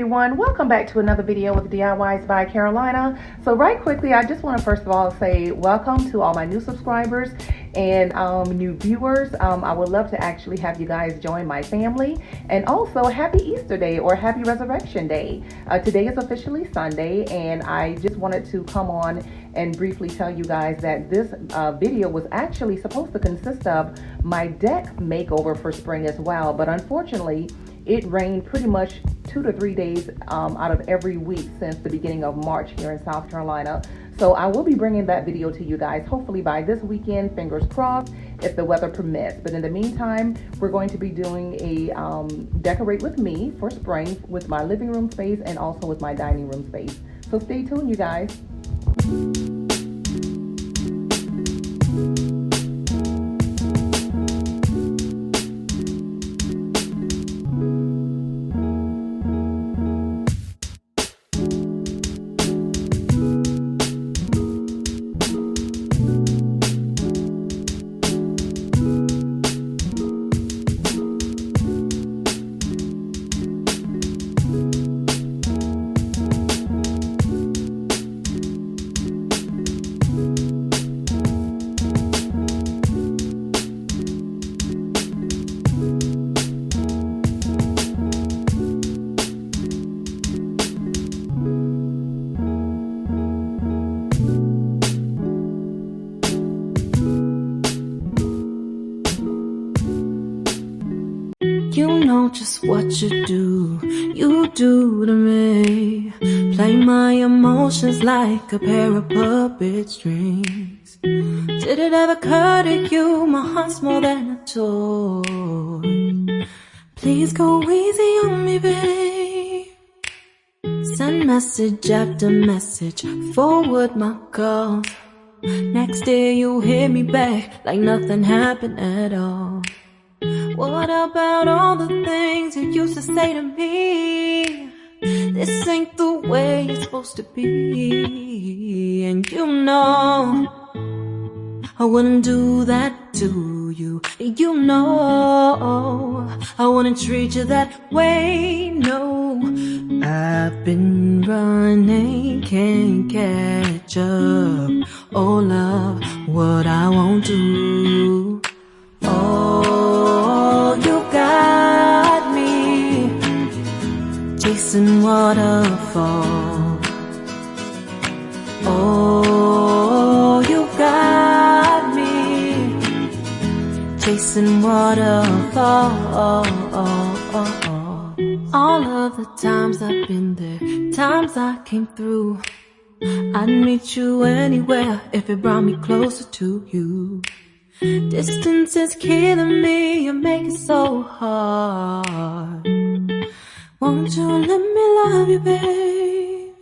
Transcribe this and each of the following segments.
everyone, welcome back to another video with DIYs by Carolina. So right quickly, I just want to first of all say welcome to all my new subscribers and new viewers. I would love to actually have you guys join my family, and also happy Easter Day or happy Resurrection Day. Today is officially Sunday, and I just wanted to come on and briefly tell you guys that this video was actually supposed to consist of my deck makeover for spring as well, but unfortunately it rained pretty much 2 to 3 days out of every week since the beginning of March here in South Carolina. So I will be bringing that video to you guys hopefully by this weekend, fingers crossed, if the weather permits. But in the meantime, we're going to be doing a decorate with me for spring with my living room space and also with my dining room space. So stay tuned, you guys. You know just what you do to me. Play my emotions like a pair of puppet strings. Did it ever occur to you my heart's more than a toy? Please go easy on me, babe. Send message after message, forward my calls. Next day you hit me back like nothing happened at all. What about all the things you used to say to me? This ain't the way it's supposed to be. And you know I wouldn't do that to you. You know I wouldn't treat you that way, no. I've been running, can't catch up. Oh love, what I won't do. Oh, you got me chasing waterfalls. Oh, you got me chasing waterfalls. All of the times I've been there, times I came through, I'd meet you anywhere if it brought me closer to you. Distance is killing me, you make it so hard. Won't you let me love you, babe?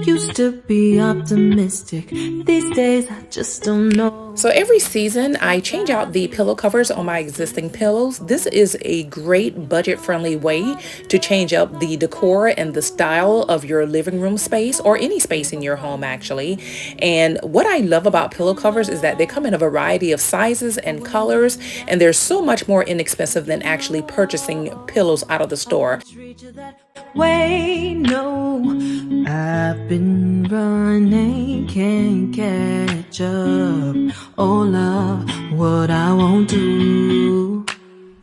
Used to be optimistic, these days I just don't know. So every season I change out the pillow covers on my existing pillows. This is a great budget-friendly way to change up the decor and the style of your living room space or any space in your home actually. And what I love about pillow covers is that they come in a variety of sizes and colors, and they're so much more inexpensive than actually purchasing pillows out of the store. Way, no, I've been running, can't catch up. Oh love, what I won't do.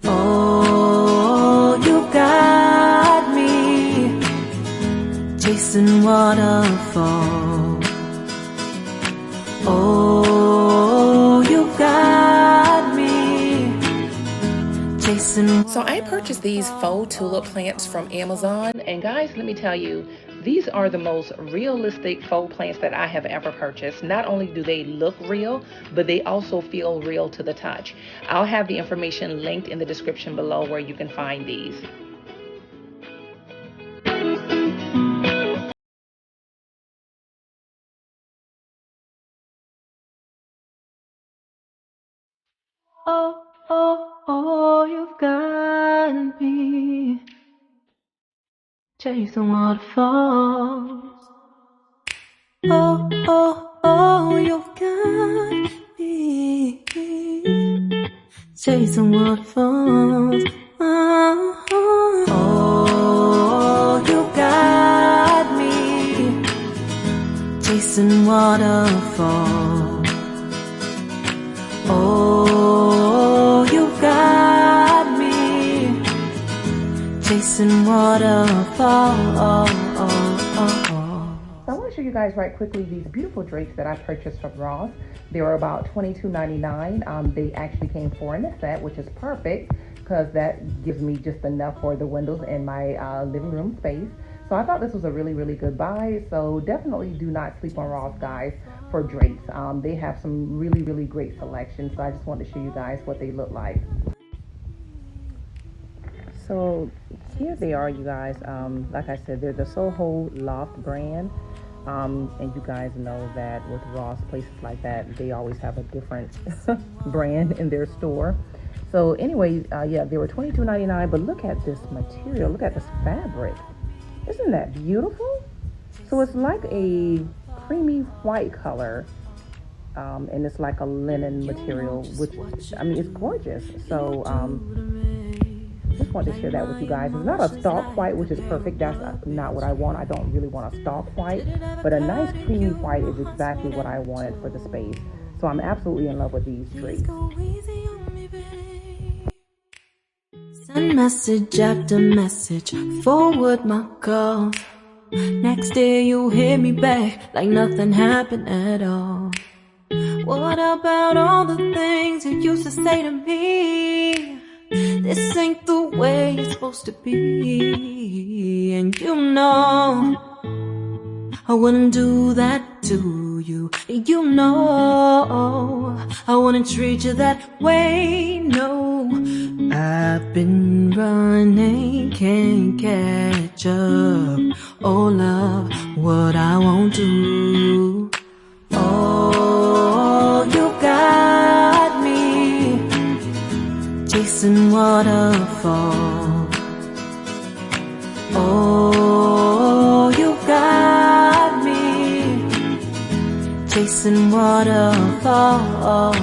Oh, you got me chasing waterfalls. Oh, you got me chasing. So I purchased these faux tulip plants from Amazon, and guys, let me tell you, these are the most realistic faux plants that I have ever purchased. Not only do they look real, but they also feel real to the touch. I'll have the information linked in the description below where you can find these. Oh, oh, oh, you've got me chasing waterfalls. Oh, oh, oh, you've got me chasing waterfalls. Oh, oh, chasing waterfall. Oh, you got me chasing waterfall. So I want to show you guys right quickly these beautiful drapes that I purchased from Ross. They were about $22.99. They actually came 4 in a set, which is perfect because that gives me just enough for the windows in my living room space. So I thought this was a really, really good buy. So definitely do not sleep on Ross, guys, for drapes. They have some really, really great selections. So I just wanted to show you guys what they look like. So here they are, you guys. Like I said, they're the Soho Loft brand. And you guys know that with Ross, places like that, they always have a different brand in their store. So anyway, yeah, they were $22.99, but look at this material. Look at this fabric. Isn't that beautiful? So it's like a creamy white color, and it's like a linen material, which, I mean, it's gorgeous. So just wanted to share that with you guys. It's not a stalk white, which is perfect. That's not what I want. I don't really want a stalk white, but a nice creamy white is exactly what I wanted for the space. So I'm absolutely in love with these drapes. Send message after message, forward my calls. Next day you hit me back like nothing happened at all. What about all the things you used to say to me? This ain't the way it's supposed to be. And you know I wouldn't do that to you. You know I wouldn't treat you that way, no. I've been running, can't catch up. Oh love, what I won't do. Oh, you got me chasing waterfall. Oh, you got me chasing waterfall.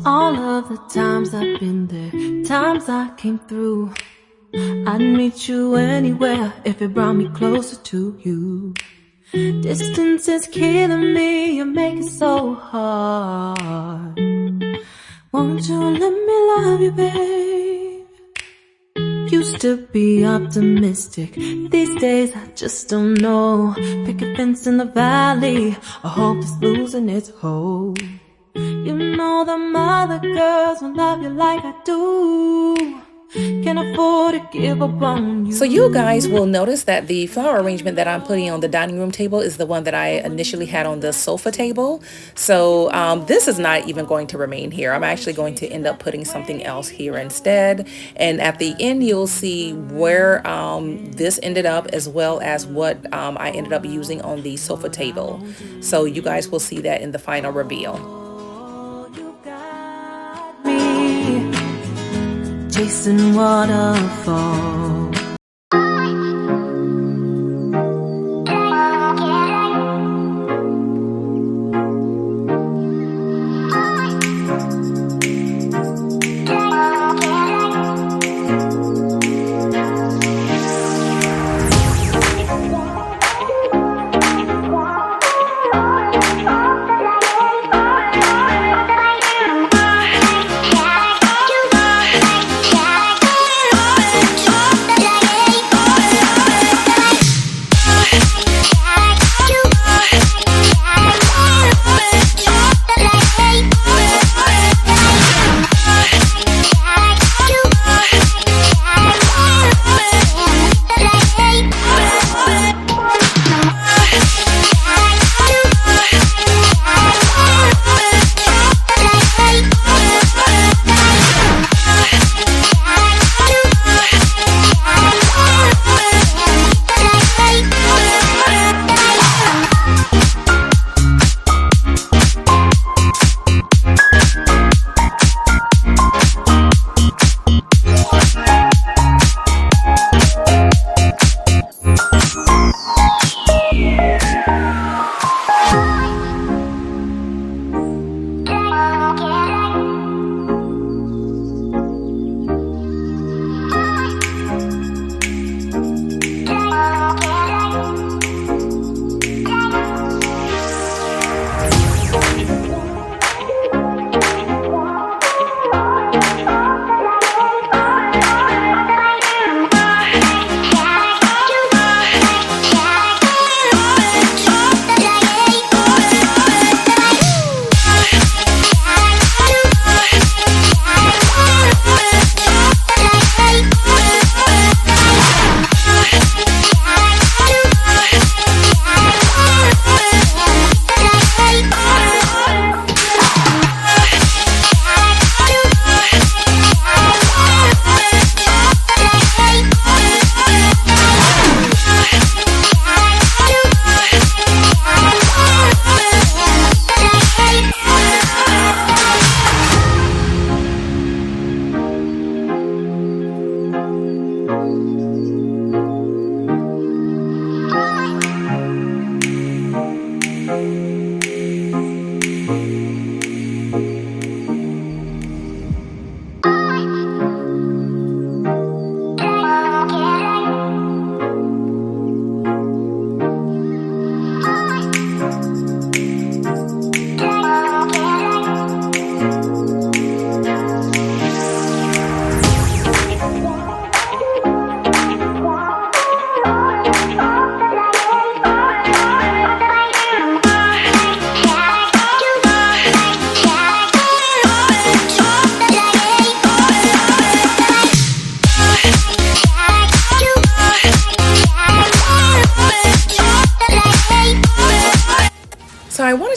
All of the times I've been there, times I came through, I'd meet you anywhere if it brought me closer to you. Distance is killing me, you make it so hard. Won't you let me love you, babe? Used to be optimistic, these days I just don't know. Pick a fence in the valley, I hope it's losing its hold. You know them other girls won't love you like I do. Can't afford to give up on you. So you guys will notice that the flower arrangement that I'm putting on the dining room table is the one that I initially had on the sofa table. So this is not even going to remain here. I'm actually going to end up putting something else here instead. And at the end, you'll see where this ended up, as well as what I ended up using on the sofa table. So you guys will see that in the final reveal. Chasing waterfall.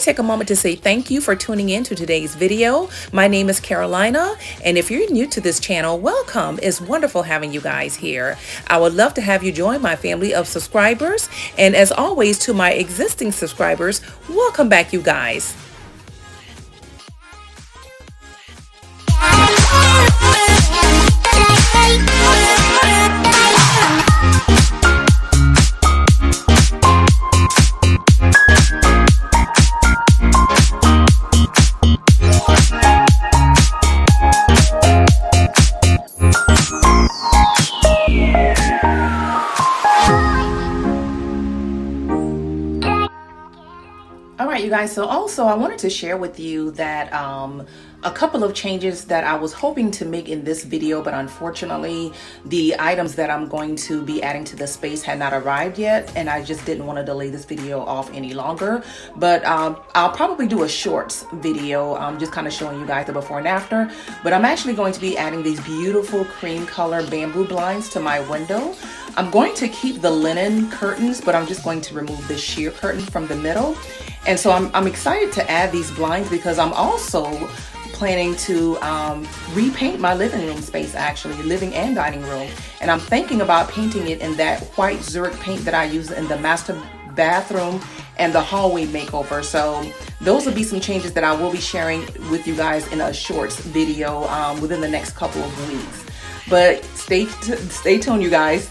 to take a moment to say thank you for tuning in to today's video. My name is Carolina, and if you're new to this channel, welcome. It's wonderful having you guys here. I would love to have you join my family of subscribers, and as always, to my existing subscribers, welcome back, you guys. You guys, so also I wanted to share with you that a couple of changes that I was hoping to make in this video, but unfortunately the items that I'm going to be adding to the space had not arrived yet, and I just didn't want to delay this video off any longer. But I'll probably do a shorts video just kind of showing you guys the before and after. But I'm actually going to be adding these beautiful cream color bamboo blinds to my window. I'm going to keep the linen curtains, but I'm just going to remove the sheer curtain from the middle. And so I'm excited to add these blinds because I'm also planning to repaint my living room space, actually, living and dining room. And I'm thinking about painting it in that white Zurich paint that I use in the master bathroom and the hallway makeover. So those will be some changes that I will be sharing with you guys in a shorts video within the next couple of weeks. But stay tuned, you guys.